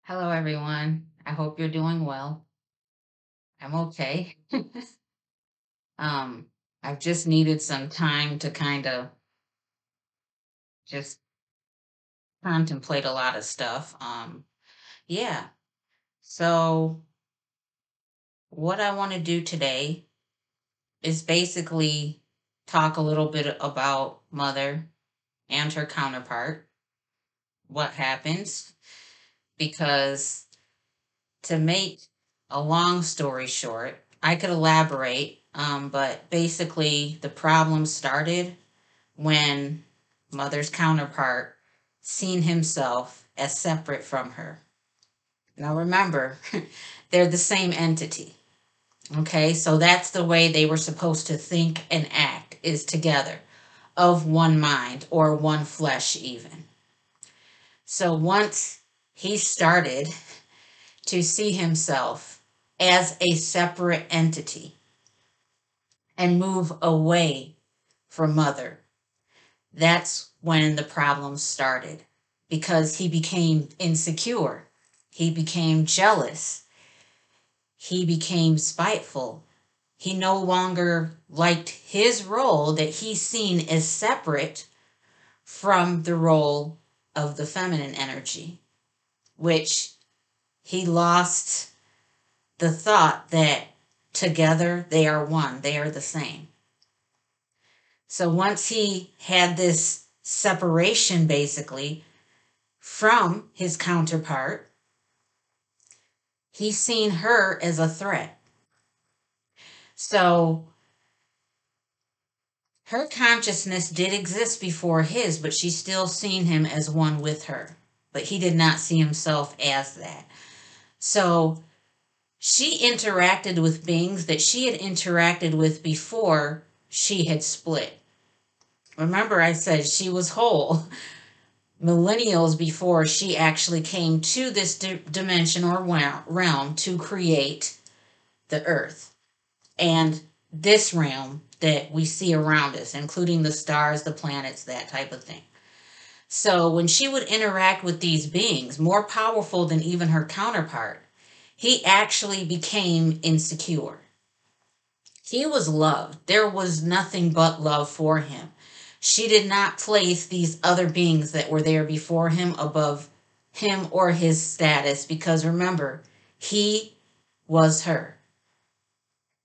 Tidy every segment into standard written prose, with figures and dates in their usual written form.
Hello, everyone. I hope you're doing well. I'm okay. um, I've just needed some time to kind of just contemplate a lot of stuff. Yeah. So, what I want to do today is basically talk a little bit about Mother and her counterpart, what happens, because to make a long story short, I could elaborate, but basically, the problem started when Mother's counterpart seen himself as separate from her. Now remember, they're the same entity. Okay, so that's the way they were supposed to think and act, is together, of one mind or one flesh, even. So once he started to see himself as a separate entity and move away from Mother, that's when the problems started, because he became insecure. He became jealous. He became spiteful. He no longer liked his role that he's seen as separate from the role of the feminine energy, which he lost the thought that together they are one, they are the same. So once he had this separation basically from his counterpart, he's seen her as a threat. So her consciousness did exist before his, but she's still seen him as one with her. But he did not see himself as that. So she interacted with beings that she had interacted with before she had split. Remember, I said she was whole millennials before she actually came to this dimension or realm to create the earth and this realm that we see around us, including the stars, the planets, that type of thing. So when she would interact with these beings, more powerful than even her counterpart, he actually became insecure. He was loved. There was nothing but love for him. She did not place these other beings that were there before him above him or his status, because remember, he was her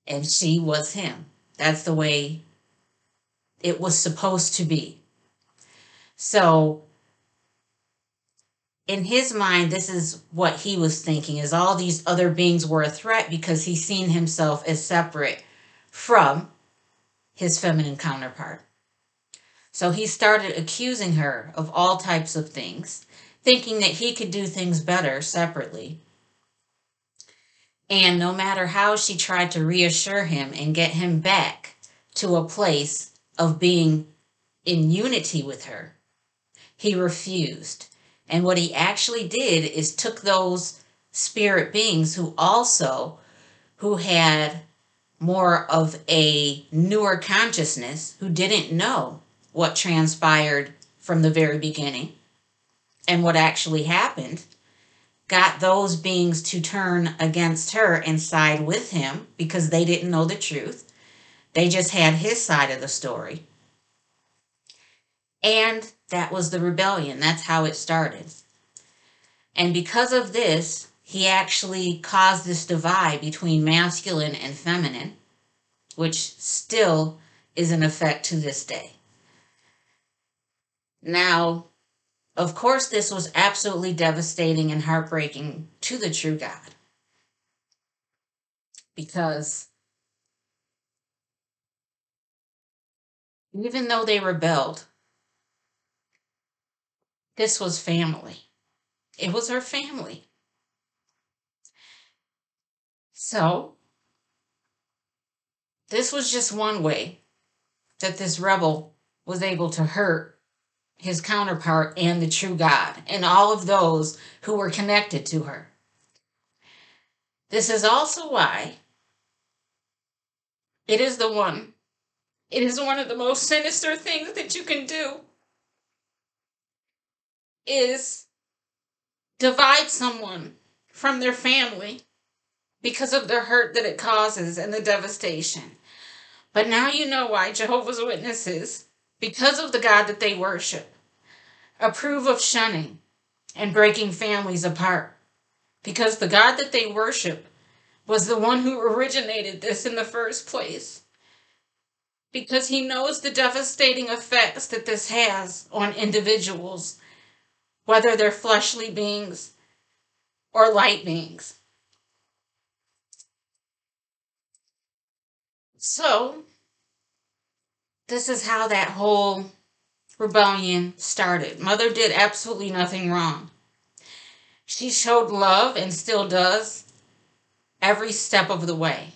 and she was him. That's the way it was supposed to be. So in his mind, this is what he was thinking, is all these other beings were a threat because he seen himself as separate from his feminine counterpart. So he started accusing her of all types of things, thinking that he could do things better separately. And no matter how she tried to reassure him and get him back to a place of being in unity with her, he refused. And what he actually did is took those spirit beings who had more of a newer consciousness, who didn't know what transpired from the very beginning and what actually happened, got those beings to turn against her and side with him because they didn't know the truth. They just had his side of the story. And that was the rebellion. That's how it started. And because of this, he actually caused this divide between masculine and feminine, which still is in effect to this day. Now, of course, this was absolutely devastating and heartbreaking to the true God, because even though they rebelled, this was family. It was her family. So, this was just one way that this rebel was able to hurt his counterpart and the true God and all of those who were connected to her. This is also why it is the one, it is one of the most sinister things that you can do, is divide someone from their family because of the hurt that it causes and the devastation. But now you know why Jehovah's Witnesses, because of the God that they worship, approve of shunning and breaking families apart. Because the God that they worship was the one who originated this in the first place. Because he knows the devastating effects that this has on individuals, whether they're fleshly beings or light beings. So, this is how that whole rebellion started. Mother did absolutely nothing wrong. She showed love and still does every step of the way.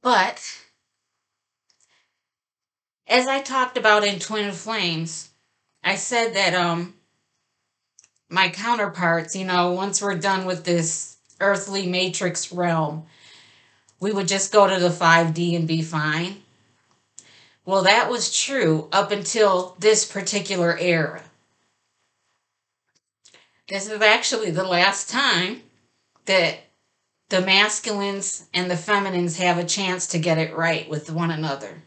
But, as I talked about in Twin Flames, I said that my counterparts, once we're done with this earthly matrix realm, we would just go to the 5D and be fine. Well, that was true up until this particular era. This is actually the last time that the masculines and the feminines have a chance to get it right with one another.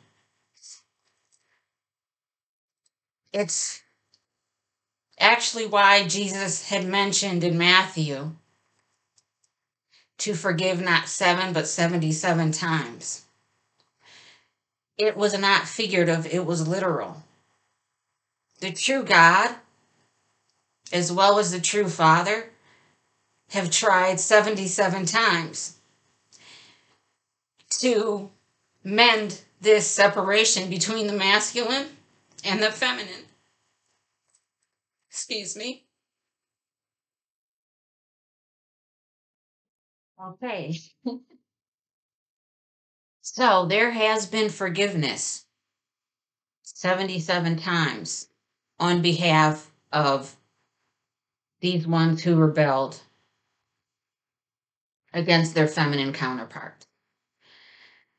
It's actually why Jesus had mentioned in Matthew to forgive not 7 but 77 times. It was not figurative, it was literal. The true God, as well as the true Father, have tried 77 times to mend this separation between the masculine and the feminine. Excuse me. Okay. So there has been forgiveness 77 times on behalf of these ones who rebelled against their feminine counterpart.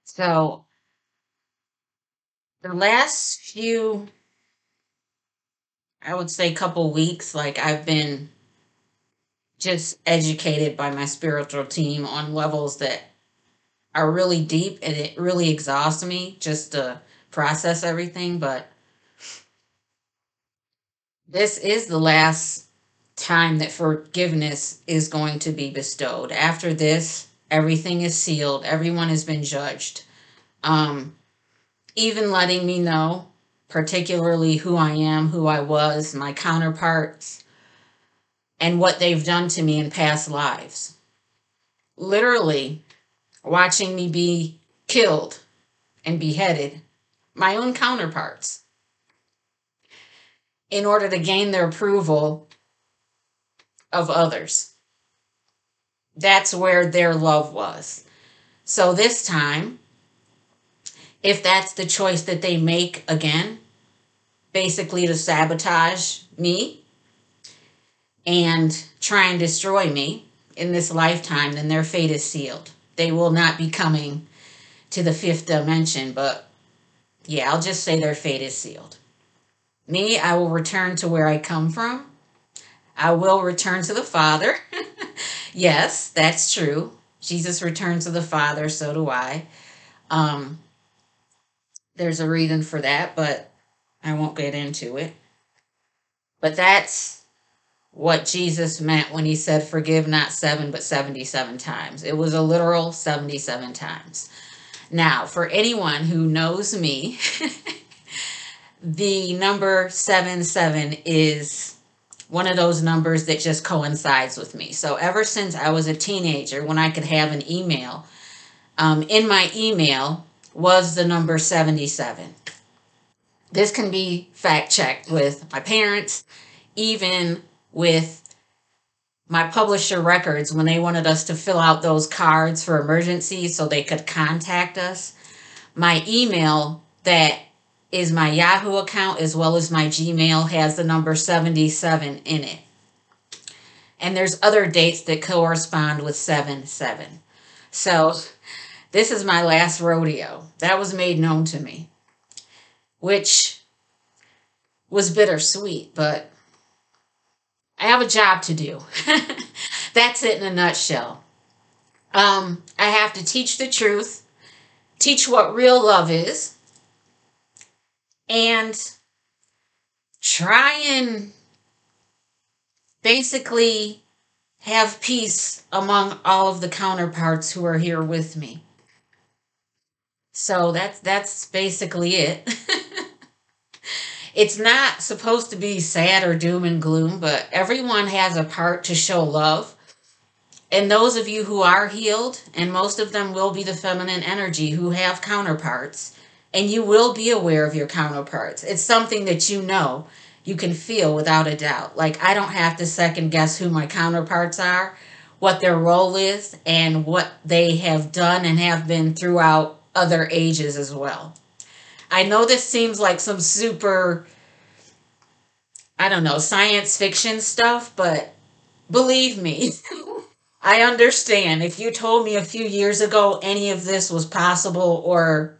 So the last few, I would say, couple weeks, like I've been just educated by my spiritual team on levels that are really deep, and it really exhausts me just to process everything. But this is the last time that forgiveness is going to be bestowed. After this, everything is sealed. Everyone has been judged. Even letting me know, particularly who I am, who I was, my counterparts, and what they've done to me in past lives. Literally watching me be killed and beheaded, my own counterparts, in order to gain their approval of others. That's where their love was. So this time, if that's the choice that they make again, basically to sabotage me and try and destroy me in this lifetime, then their fate is sealed. They will not be coming to the fifth dimension, but yeah, I'll just say their fate is sealed. Me, I will return to where I come from. I will return to the Father. Yes, that's true. Jesus returned to the Father, so do I. There's a reason for that, but I won't get into it. But that's what Jesus meant when he said, forgive not 7, but 77 times. It was a literal 77 times. Now, for anyone who knows me, the number 77 is one of those numbers that just coincides with me. So ever since I was a teenager, when I could have an email, in my email was the number 77. This can be fact checked with my parents, even with my publisher records when they wanted us to fill out those cards for emergencies so they could contact us. My email that is my Yahoo account as well as my Gmail has the number 77 in it. And there's other dates that correspond with 7/7. So this is my last rodeo. That was made known to me, which was bittersweet, but I have a job to do. That's it in a nutshell. I have to teach the truth, teach what real love is, and try and basically have peace among all of the counterparts who are here with me. So that's basically it. It's not supposed to be sad or doom and gloom, but everyone has a part to show love. And those of you who are healed, and most of them will be the feminine energy who have counterparts, and you will be aware of your counterparts. It's something that you can feel without a doubt. Like, I don't have to second guess who my counterparts are, what their role is, and what they have done and have been throughout other ages as well. I know this seems like some super, I don't know, science fiction stuff, but believe me, I understand. If you told me a few years ago any of this was possible, or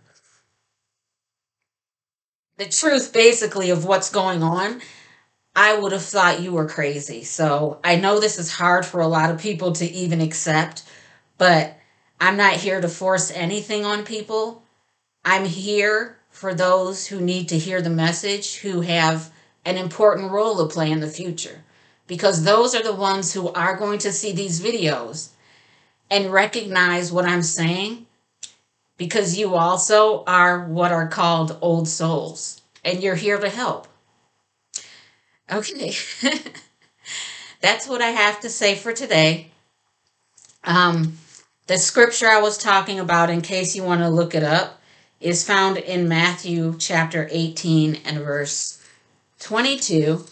the truth basically of what's going on, I would have thought you were crazy. So I know this is hard for a lot of people to even accept, but I'm not here to force anything on people. I'm here for those who need to hear the message, who have an important role to play in the future. Because those are the ones who are going to see these videos and recognize what I'm saying, because you also are what are called old souls, and you're here to help. Okay. That's what I have to say for today. The scripture I was talking about, in case you want to look it up, is found in Matthew chapter 18 and verse 22,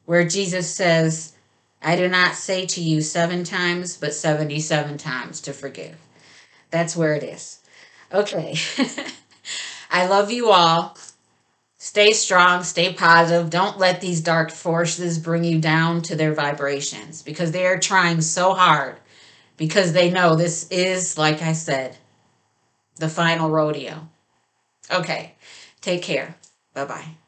where Jesus says, I do not say to you 7 times, but 77 times to forgive. That's where it is. Okay. I love you all. Stay strong, stay positive. Don't let these dark forces bring you down to their vibrations, because they are trying so hard, because they know this is, like I said, the final rodeo. Okay. Take care. Bye-bye.